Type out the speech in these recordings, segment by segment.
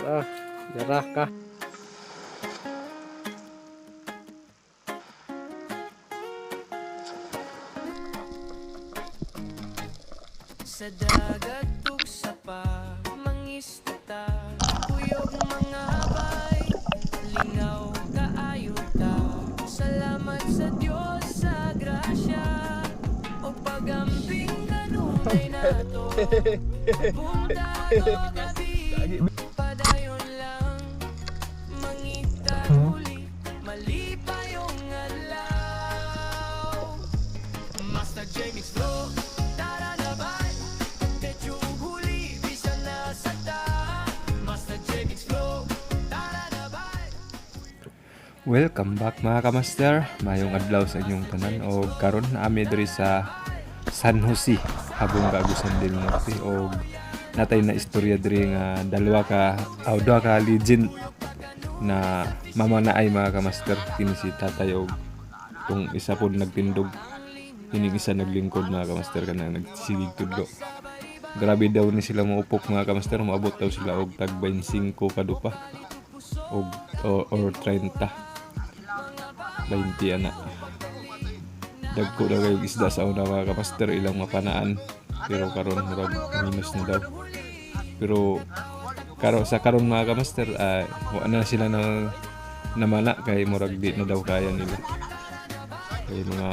Jarah kah? Sa dagat tuksa pa, mangistata, kuyog mga habay, lingaw kaayo ta. Salamat sa Diyos sa grasya, o pag-ambing kanunay nato. Buntado gabi, padayon lang, mangita huli, malipa yung adlaw. Master Jamie's Flow, tara na ba? Medyo huli, bisa na sa ta. Master Jamie's Flow, tara na ba? Welcome back mga kamaster. Mayong adlaw sa inyong tanan o karon naami diri sa San Jose, Habong Agusan del Norte o natay na istorya diri nga dua ka legend na mamanaay mga kamaster. Kini si tatay og kung isa pod nagtindog, kining isa naglingkod mga kamaster kana nagsigig tudlo. Grabe daw ni sila maupok mga kamaster, maabot daw sila og tag 25 kadupa og or 30 20 ana. Dagko daw kayo isda sa una mga kamaster, ilang mapanaan, pero karon murag minus na daw. Pero karon mga kamaster, wa na sila na namana kay murag di na daw kaya nila. Kay mga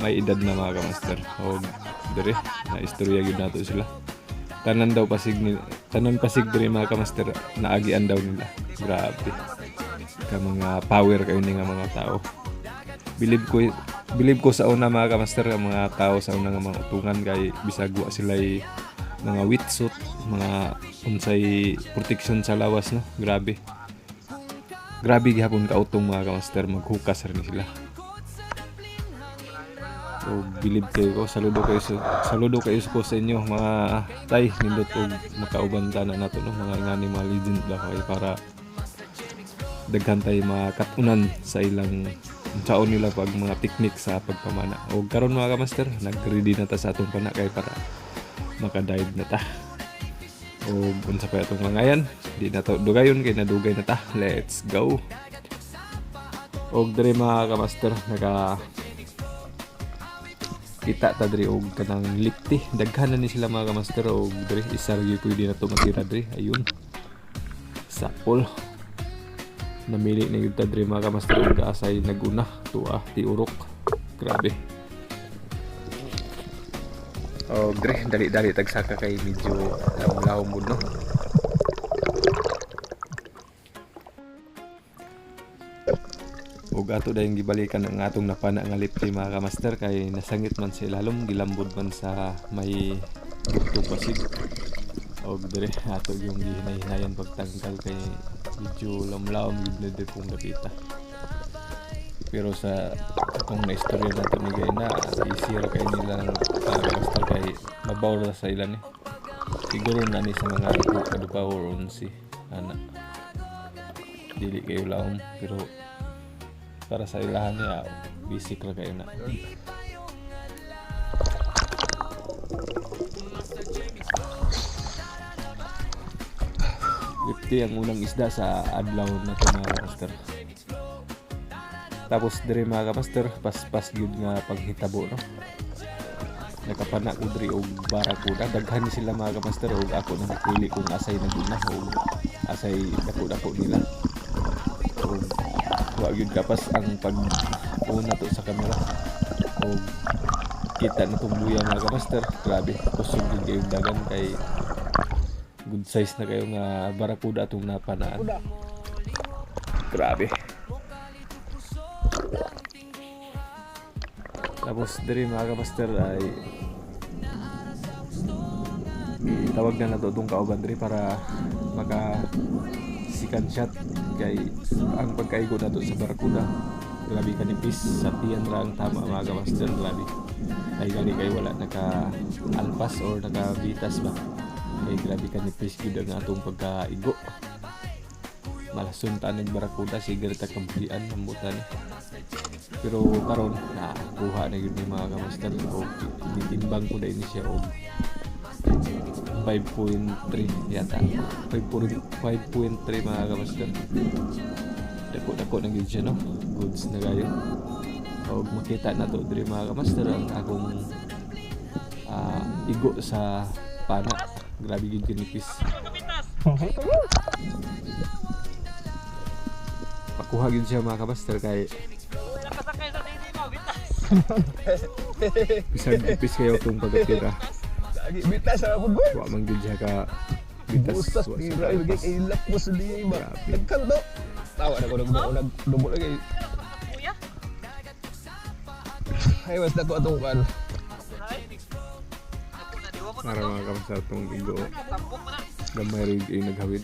may edad na mga kamaster o dire na istorya gyud nato sila. Tanan pasig diri mga kamaster, naagian daw nila. Grabe ka mga power kayo ni nga mga tao. Believe ko sa una mga kamaster, ang mga tao sa una nga mga utungan kay bisag wa sila mga wetsuit, mga unsay protection sa lawas na. Grabe gihapon ka utong mga kamaster, maghukas rin sila. So believe kayo ko, saludo kayo ko sa inyo mga tay, nindot og makaubanta na nato no, mga ingani mga legend ba kay para daghan tay makatunan sa ilang unsaon nila pag mga technique sa pagpamana. O karon mga kamaster, nag-ready na ta sa atong pana kay para makadive na ta. O unsa pa atong mangayan, di na to dugayon kay nadugay na ta. Let's go. Og diri mga kamaster, kita ta diri og kanang lipti. Daghan na ni sila mga kamaster og diri isa ra gyud pwede na to matira diri. Ayun. Sapol. Namili na yung tadri mga kamaster og asay naguna tuwa ti urok. Grabe. Oh, dali tagsaka kay medyo lawom mo no. Og ato dayong gibalikan ang atong napana nga lipti mga kamaster kay nasangit man sa ilalom, gilambod man sa may gitong pasig. Og dire ato yung gihinay-hinayan pagtanggal kay medyo lamlaom gid na di pong napita. Pero sa akong na-istorya nato ni Gayna, easy ra kay nila basta kay mabaw ra sa ilan eh. Siguro na ni sa mga kadupa or 11 ana. Dili kayo laom pero para sa ilahan niya basic ra kayo na. Lipti ang unang isda sa adlaw na ito mga kamaster. Tapos diri mga kamaster, pas yun nga paghitabo no. Nakapana ko diri og barakuda. Daghan ni sila mga kamaster og ako na napili kung asay naguna o asay dako-dako nila. Og wa gyud kapas ang pag-una to sa kamera. Og kita na tong buya mga kamaster. Grabe, kusog gyud kayong dagan kay good size na kayo nga barakuda atong napanaan. Grabe. Tapos diri mga kamaster ay tawag na nato itong kauban diri para maka second shot kay ang pagkaigo nato sa barakuda. Grabe kanipis sa tiyan ra ang tama mga kamaster. Grabe. Ay gali kay wala naka alpas or naka bitas ba. Kay grabe kanipis gid ang atong pagkaigo. Malasun ta ng barakuda sige ta kampian nambutan. Pero karon na kuha na yun ni mga kamaster o titimbang ko na ini siya og 5.3 yata. 5.3 mga kamaster. Dako na gyud siya no. Goods na kayo. O makita na to diri mga kamaster ang akong igo sa pana. Grabe gyud kinipis. Pakuha gyud siya mga kamaster kay bisag ipis kayo itong pagkatira. Lagi bitas ako boy. Wa man gyud siya ka bitas. Bustas wa siya tira ka lagi pas. kay lakos lima. Grabe. Nagkanto. Tawa na ko nagdumo lagi. Ay was na ko atong kan. Para mga kamaster itong igo. Gamay rin yung naghawid.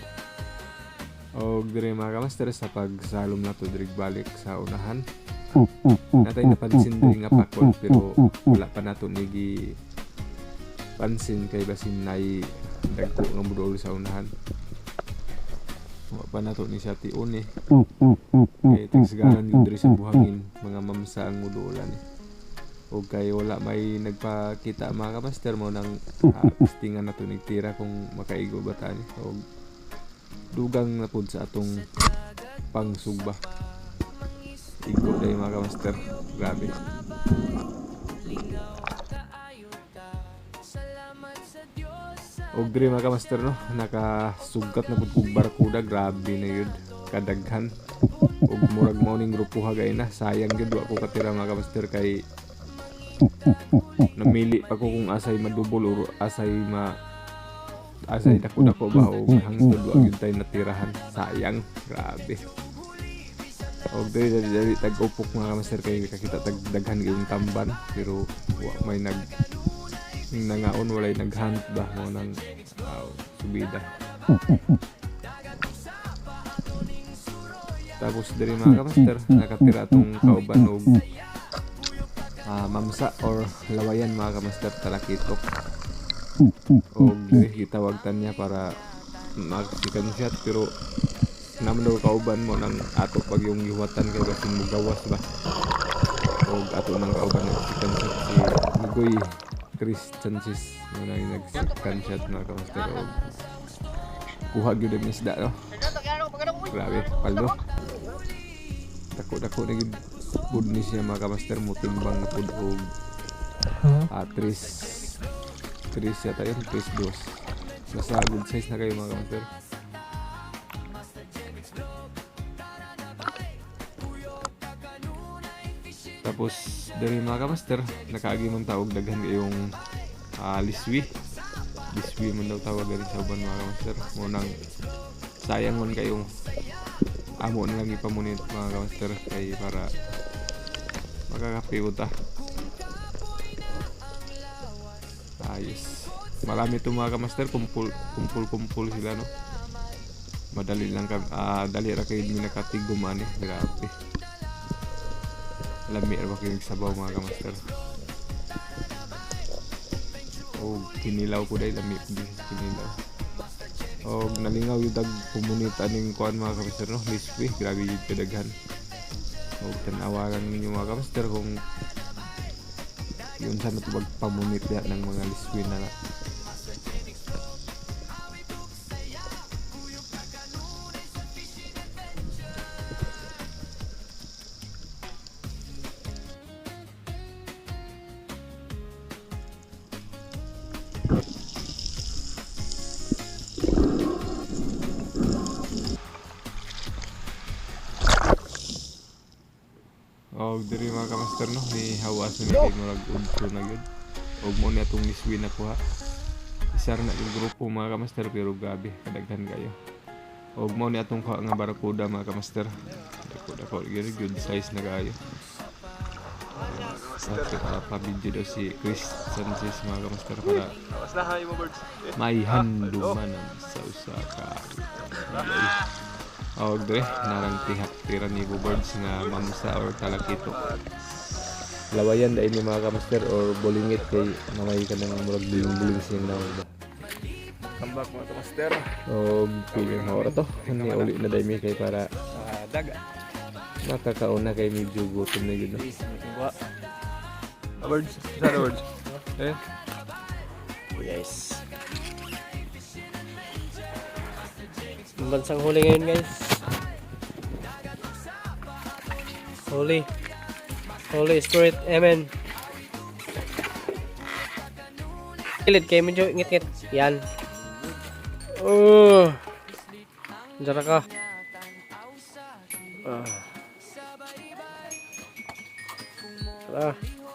O dire mga kamaster sa pagsalom na to dirig balik sa unahan. Natay napansin diri nga pakol pero wala pa nato nigi pansin kay basin nay dagko nga budol sa unahan. Wala pa nato ni siya tiun eh. Kay tagsagaran yun diri sa buhangin mga mamsa ang mudulan eh. O kay wala may nagpakita mga kamaster mo nang harvestingan na to nigtira kung makaigo ba tani. O dugang na pud sa atong pangsugba. Igo day mga kamaster. Grabe. Og diri mga kamaster no, nakasugat na pud kog barkuda, grabe na yun. Kadaghan. Og murag morning grupo hagay na. Sayang gyud wa ko katira mga kamaster kay namili pa ko kung asay madubol or asay dako ba o hangtod wa gyud tay natirahan. Sayang, grabe. Og diri tag-upok mga kamaster kay kakita daghan gyud tamban pero wa may nangaon walay naghunt ba mo nang subida. Tapos diri mga kamaster nakatira tong kauban og mamsa or lawayan mga kamaster talakitok. Og diri gitawag niya para mag-second shot pero naman daw kauban mo ng ato pag yung giwatan kay basin mo gawas ba. Og ato nang kauban ng second shot si Migoy Chris Chances mo nang nag-second shot mga kamaster. Og kuha gyud ang isda no. Grabe, paldo. Dako na gyud pud ni siya mga kamaster mo timbang na pud og 3 yata yun, 3-2. Nasa good size na kayo mga kamaster. Tapos dari mga kamaster nakaagi man tawag daghan kayong liswi man daw tawag diri sa uban mga kamaster. Mo nang sayang man kayong amo na lang ipamunit mga kamaster kay para makakapiw ta. Ayos. Marami to mga kamaster, kumpul sila no. Madali lang dali ra kay mi nakatigum ani, grabe. Lami ra ba kay sabaw mga kamaster. O kinilaw ko dai lami kinilaw. O nalingaw yung dag pumunita ning kuan mga kamaster no, lispi, grabe yung kadaghan. O tanawagan ninyo mga kamaster kung yun sa matubag pamunit yan ng mga liswi na lang. Og diri mga kamaster no, ni hawas ni kay murag udto na gyud. Og mo ni atong liswi na kuha. Isar na yung grupo mga kamaster pero grabe kadaghan kayo. Og mo ni atong kuha nga barakuda mga kamaster. Dako good size na kayo. Pa-video daw si Chris Sanchez mga kamaster para may handuman sa usaka. Og dre narang tira ni Bobards nga mamsa or talakitok. Lawayan dai ni mga kamaster or bolingit kay namay kanang murag buling sing daw ba. Kambak mga kamaster. Og piling ora to ni uli na dai mi kay para Daga. makakauna kay medyo gutom na gyud. Birds. Sa birds. Eh Yes. Ang bansang huli ngayon guys. Holy Spirit, amen. Kilid kayo medyo ngit-ngit. Yan. Diyan ka.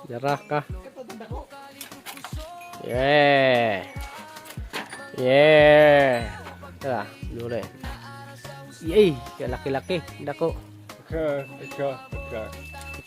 Jarah ka. Yeah. Tara, dulu. Yay, laki-laki. Dako. Ika.